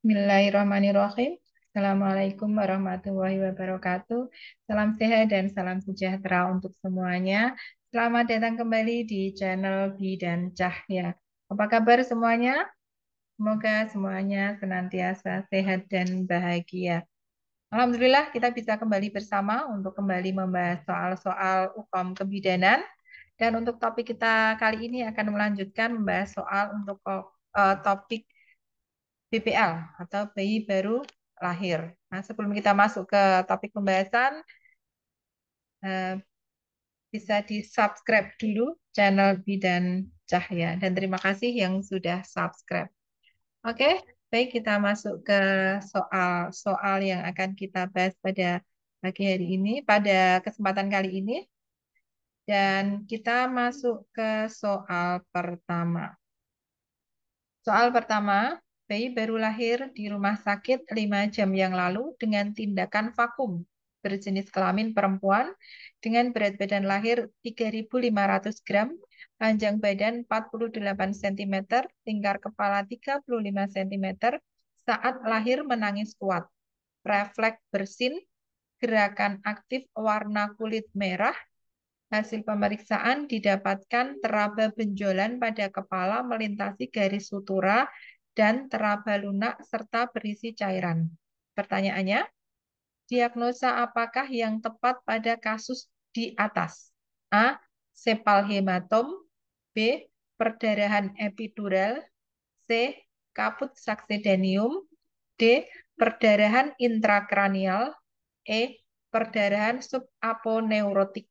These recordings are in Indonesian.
Bismillahirrahmanirrahim. Assalamualaikum warahmatullahi wabarakatuh. Salam sehat dan salam sejahtera untuk semuanya. Selamat datang kembali di channel Bidan Cahya. Apa kabar semuanya? Semoga semuanya senantiasa sehat dan bahagia. Alhamdulillah kita bisa kembali bersama untuk kembali membahas soal-soal hukum kebidanan. Dan untuk topik kita kali ini akan melanjutkan membahas soal untuk topik BPL atau bayi baru lahir. Nah, sebelum kita masuk ke topik pembahasan, eh, bisa di-subscribe dulu channel Bidan Cahya. Dan terima kasih yang sudah subscribe. Oke, baik kita masuk ke soal-soal yang akan kita bahas pada pagi hari ini, pada kesempatan kali ini. Dan kita masuk ke soal pertama. Soal pertama, bayi baru lahir di rumah sakit 5 jam yang lalu dengan tindakan vakum berjenis kelamin perempuan dengan berat badan lahir 3.500 gram, panjang badan 48 cm, lingkar kepala 35 cm, saat lahir menangis kuat, refleks bersin, gerakan aktif warna kulit merah. Hasil pemeriksaan didapatkan teraba benjolan pada kepala melintasi garis sutura dan teraba lunak serta berisi cairan. Pertanyaannya, diagnosa apakah yang tepat pada kasus di atas? A. Sepal hematom. B. Perdarahan epidural. C. Kaput succedaneum. D. Perdarahan intrakranial. E. Perdarahan subaponeurotik.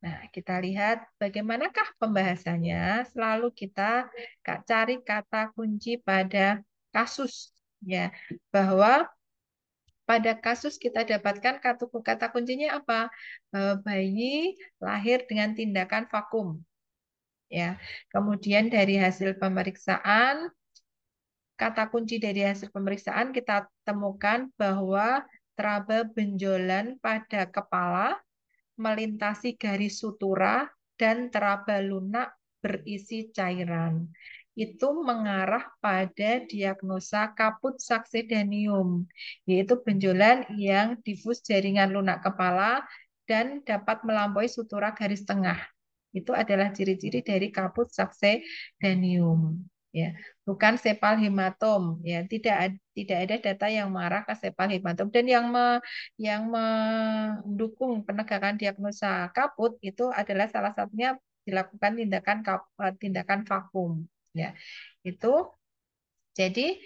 Nah, kita lihat bagaimanakah pembahasannya. Selalu kita cari kata kunci pada kasus, ya, bahwa pada kasus kita dapatkan kata kuncinya apa? Bayi lahir dengan tindakan vakum, ya. Kemudian dari hasil pemeriksaan, kata kunci dari hasil pemeriksaan kita temukan bahwa teraba benjolan pada kepala melintasi garis sutura dan teraba lunak berisi cairan. Itu mengarah pada diagnosa kaput succedaneum, yaitu benjolan yang difus jaringan lunak kepala dan dapat melampaui sutura garis tengah. Itu adalah ciri-ciri dari kaput succedaneum. Ya, bukan sepal hematom. Ya, tidak ada data yang mengarah ke sepal hematom dan yang mendukung penegakan diagnosa kaput itu adalah salah satunya dilakukan tindakan vakum. Ya, itu jadi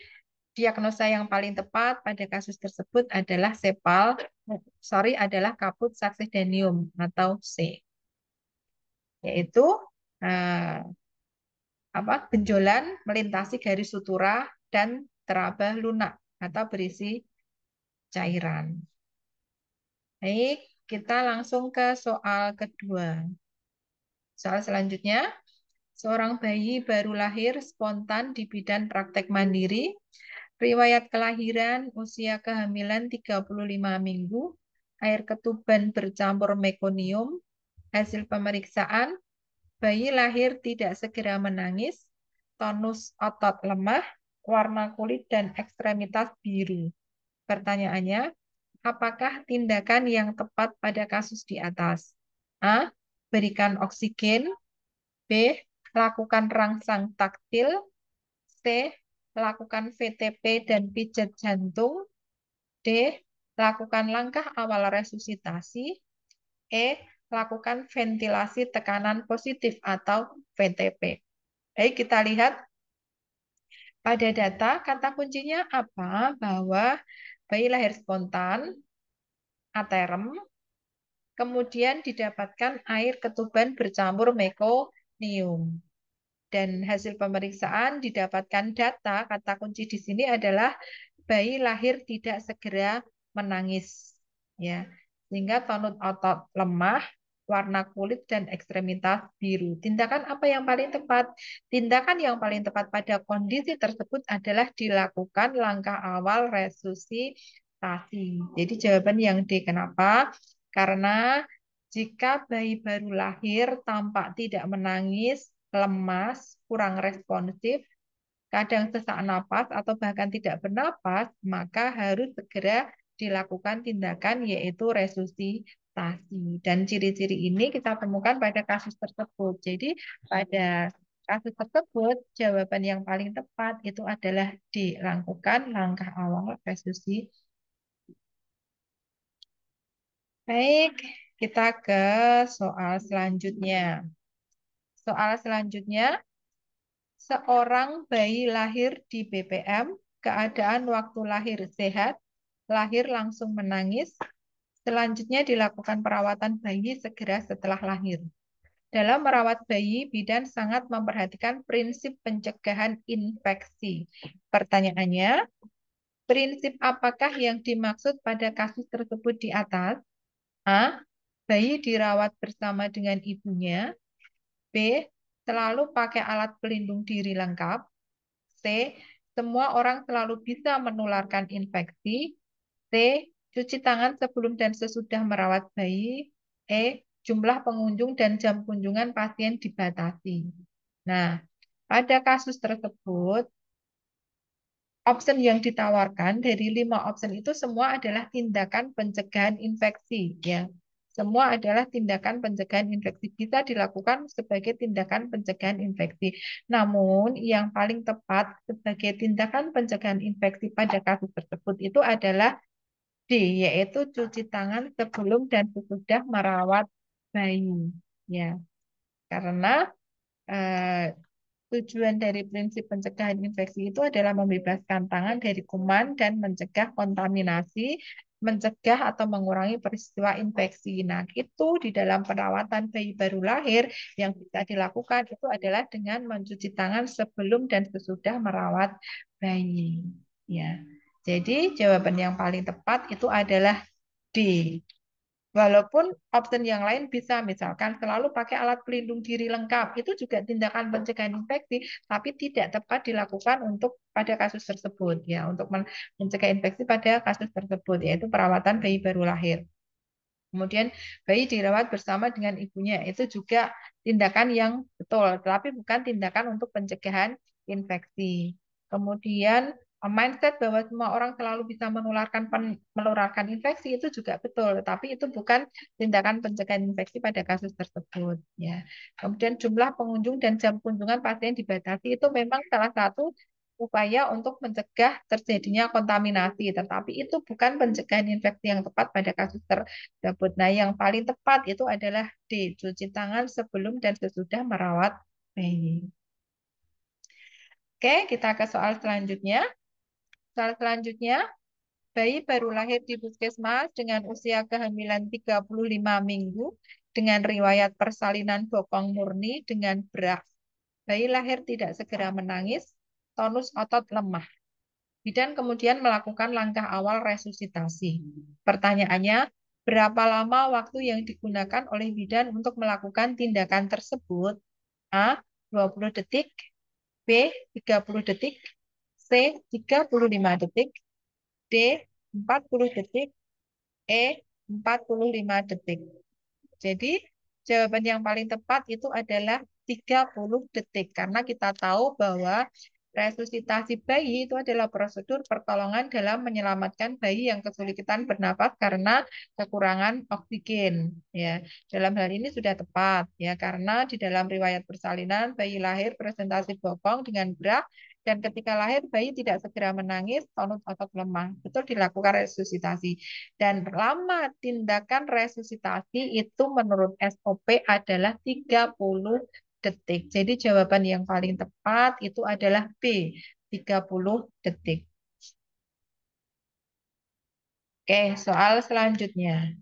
diagnosa yang paling tepat pada kasus tersebut adalah adalah kaput succedaneum atau C, yaitu eh, benjolan melintasi garis sutura dan teraba lunak atau berisi cairan. Baik, kita langsung ke soal kedua. Soal selanjutnya, seorang bayi baru lahir spontan di bidan praktek mandiri, riwayat kelahiran, usia kehamilan 35 minggu, air ketuban bercampur mekonium, hasil pemeriksaan, bayi lahir tidak segera menangis, tonus otot lemah, warna kulit dan ekstremitas biru. Pertanyaannya, apakah tindakan yang tepat pada kasus di atas? A. Berikan oksigen. B. Lakukan rangsang taktil. C. Lakukan VTP dan pijat jantung. D. Lakukan langkah awal resusitasi. E. Lakukan ventilasi tekanan positif atau VTP. Baik, kita lihat pada data, kata kuncinya apa? Bahwa bayi lahir spontan, aterem, kemudian didapatkan air ketuban bercampur mekonium. Dan hasil pemeriksaan didapatkan data, kata kunci di sini adalah bayi lahir tidak segera menangis. Ya, sehingga tonut otot lemah, warna kulit dan ekstremitas biru. Tindakan apa yang paling tepat? Tindakan yang paling tepat pada kondisi tersebut adalah dilakukan langkah awal resusitasi. Jadi jawaban yang D. Kenapa? Karena jika bayi baru lahir tampak tidak menangis, lemas, kurang responsif, kadang sesak napas atau bahkan tidak bernapas, maka harus segera dilakukan tindakan yaitu resusitasi. Dan ciri-ciri ini kita temukan pada kasus tersebut. Jadi pada kasus tersebut jawaban yang paling tepat itu adalah dilakukan langkah awal resusitasi. Baik, kita ke soal selanjutnya. Soal selanjutnya, seorang bayi lahir di BPM, keadaan waktu lahir sehat, lahir langsung menangis, selanjutnya dilakukan perawatan bayi segera setelah lahir. Dalam merawat bayi, bidan sangat memperhatikan prinsip pencegahan infeksi. Pertanyaannya, prinsip apakah yang dimaksud pada kasus tersebut di atas? A. Bayi dirawat bersama dengan ibunya. B. Selalu pakai alat pelindung diri lengkap. C. Semua orang selalu bisa menularkan infeksi. C. Cuci tangan sebelum dan sesudah merawat bayi. E. Jumlah pengunjung dan jam kunjungan pasien dibatasi. Nah, pada kasus tersebut, opsi yang ditawarkan dari 5 opsi itu semua adalah tindakan pencegahan infeksi, ya. Semua adalah tindakan pencegahan infeksi bisa dilakukan sebagai tindakan pencegahan infeksi. Namun, yang paling tepat sebagai tindakan pencegahan infeksi pada kasus tersebut itu adalah D, yaitu cuci tangan sebelum dan sesudah merawat bayi. Ya, karena eh, tujuan dari prinsip pencegahan infeksi itu adalah membebaskan tangan dari kuman dan mencegah kontaminasi, mencegah atau mengurangi peristiwa infeksi. Nah, itu di dalam perawatan bayi baru lahir yang bisa dilakukan itu adalah dengan mencuci tangan sebelum dan sesudah merawat bayi. Ya. Jadi, jawaban yang paling tepat itu adalah D. Walaupun opsi yang lain bisa, misalkan selalu pakai alat pelindung diri lengkap, itu juga tindakan pencegahan infeksi, tapi tidak tepat dilakukan untuk pada kasus tersebut, ya, untuk mencegah infeksi pada kasus tersebut, yaitu perawatan bayi baru lahir. Kemudian bayi dirawat bersama dengan ibunya, itu juga tindakan yang betul, tetapi bukan tindakan untuk pencegahan infeksi. Kemudian mindset bahwa semua orang selalu bisa menularkan infeksi itu juga betul, tapi itu bukan tindakan pencegahan infeksi pada kasus tersebut. Ya. Kemudian jumlah pengunjung dan jam kunjungan pasien dibatasi itu memang salah satu upaya untuk mencegah terjadinya kontaminasi, tetapi itu bukan pencegahan infeksi yang tepat pada kasus tersebut. Nah, yang paling tepat itu adalah D, cuci tangan sebelum dan sesudah merawat bayi. Oke, kita ke soal selanjutnya. Soal selanjutnya, bayi baru lahir di puskesmas dengan usia kehamilan 35 minggu dengan riwayat persalinan bokong murni dengan berak. Bayi lahir tidak segera menangis, tonus otot lemah. Bidan kemudian melakukan langkah awal resusitasi. Pertanyaannya, berapa lama waktu yang digunakan oleh bidan untuk melakukan tindakan tersebut? A. 20 detik, B. 30 detik, C. 35 detik, D. 40 detik, E. 45 detik. Jadi, jawaban yang paling tepat itu adalah 30 detik. Karena kita tahu bahwa resusitasi bayi itu adalah prosedur pertolongan dalam menyelamatkan bayi yang kesulitan bernapas karena kekurangan oksigen. Ya, dalam hal ini sudah tepat ya karena di dalam riwayat persalinan bayi lahir presentasi bokong dengan berak dan ketika lahir bayi tidak segera menangis, tonus otot lemah. Betul dilakukan resusitasi. Dan lama tindakan resusitasi itu menurut SOP adalah 30 detik. Jadi jawaban yang paling tepat itu adalah B, 30 detik. Oke, soal selanjutnya.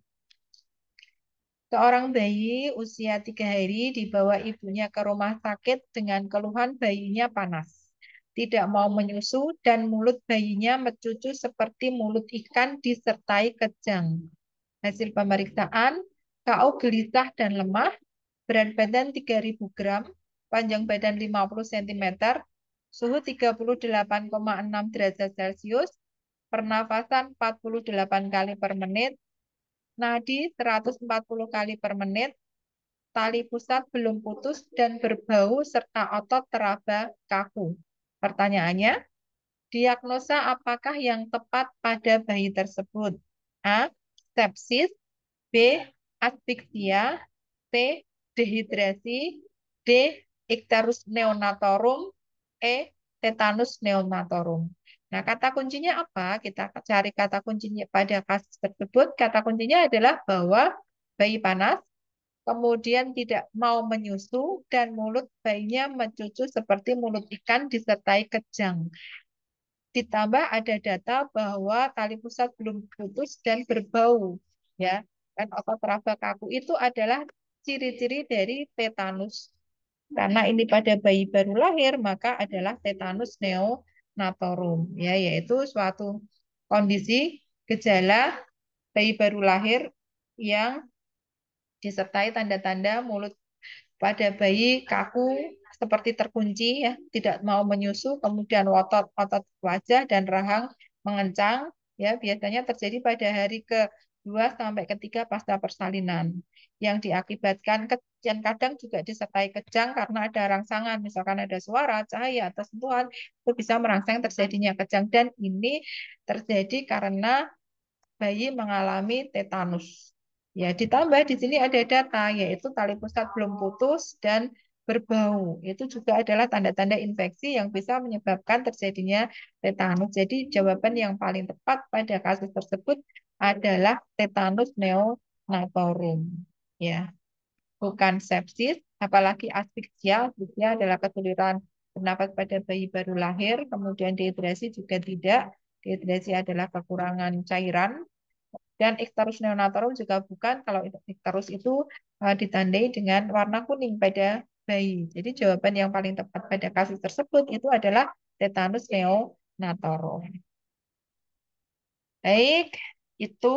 Seorang bayi usia 3 hari dibawa ibunya ke rumah sakit dengan keluhan bayinya panas. Tidak mau menyusu dan mulut bayinya mencucu seperti mulut ikan disertai kejang. Hasil pemeriksaan, KO gelisah dan lemah, berat badan 3.000 gram, panjang badan 50 cm, suhu 38,6 derajat Celcius, pernafasan 48 kali per menit, nadi 140 kali per menit, tali pusat belum putus dan berbau serta otot teraba kaku. Pertanyaannya, diagnosa apakah yang tepat pada bayi tersebut? A. Sepsis. B. Aspiksia. C. Dehidrasi. D. Icterus neonatorum. E. Tetanus neonatorum. Nah, kata kuncinya apa? Kita cari kata kuncinya pada kasus tersebut. Kata kuncinya adalah bahwa bayi panas, kemudian tidak mau menyusu, dan mulut bayinya mencucu seperti mulut ikan disertai kejang. Ditambah ada data bahwa tali pusat belum putus dan berbau. Ya, dan otot raba kaku itu adalah ciri-ciri dari tetanus. Karena ini pada bayi baru lahir, maka adalah tetanus neonatorum, ya, yaitu suatu kondisi gejala bayi baru lahir yang disertai tanda-tanda mulut pada bayi kaku seperti terkunci, ya, tidak mau menyusu, kemudian otot-otot wajah dan rahang mengencang, ya, biasanya terjadi pada hari ke-2 sampai ketiga pasca persalinan yang diakibatkan dan kadang juga disertai kejang karena ada rangsangan, misalkan ada suara, cahaya atau sentuhan, itu bisa merangsang terjadinya kejang, dan ini terjadi karena bayi mengalami tetanus. Ya, ditambah di sini ada data yaitu tali pusat belum putus dan berbau. Itu juga adalah tanda-tanda infeksi yang bisa menyebabkan terjadinya tetanus. Jadi jawaban yang paling tepat pada kasus tersebut adalah tetanus neonatorum. Ya, bukan sepsis, apalagi asfiksia. Asfiksia adalah kesulitan bernapas pada bayi baru lahir, kemudian dehidrasi juga tidak. Dehidrasi adalah kekurangan cairan, dan Icterus neonatorum juga bukan. Kalau Icterus itu ditandai dengan warna kuning pada bayi. Jadi jawaban yang paling tepat pada kasus tersebut itu adalah tetanus neonatorum. Baik, itu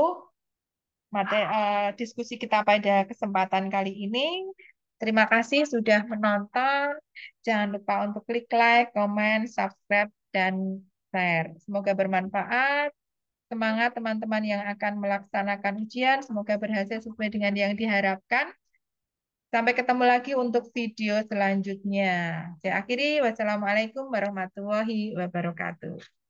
diskusi kita pada kesempatan kali ini. Terima kasih sudah menonton. Jangan lupa untuk klik like, komen, subscribe, dan share. Semoga bermanfaat. Semangat teman-teman yang akan melaksanakan ujian. Semoga berhasil sesuai dengan yang diharapkan. Sampai ketemu lagi untuk video selanjutnya. Saya akhiri. Wassalamualaikum warahmatullahi wabarakatuh.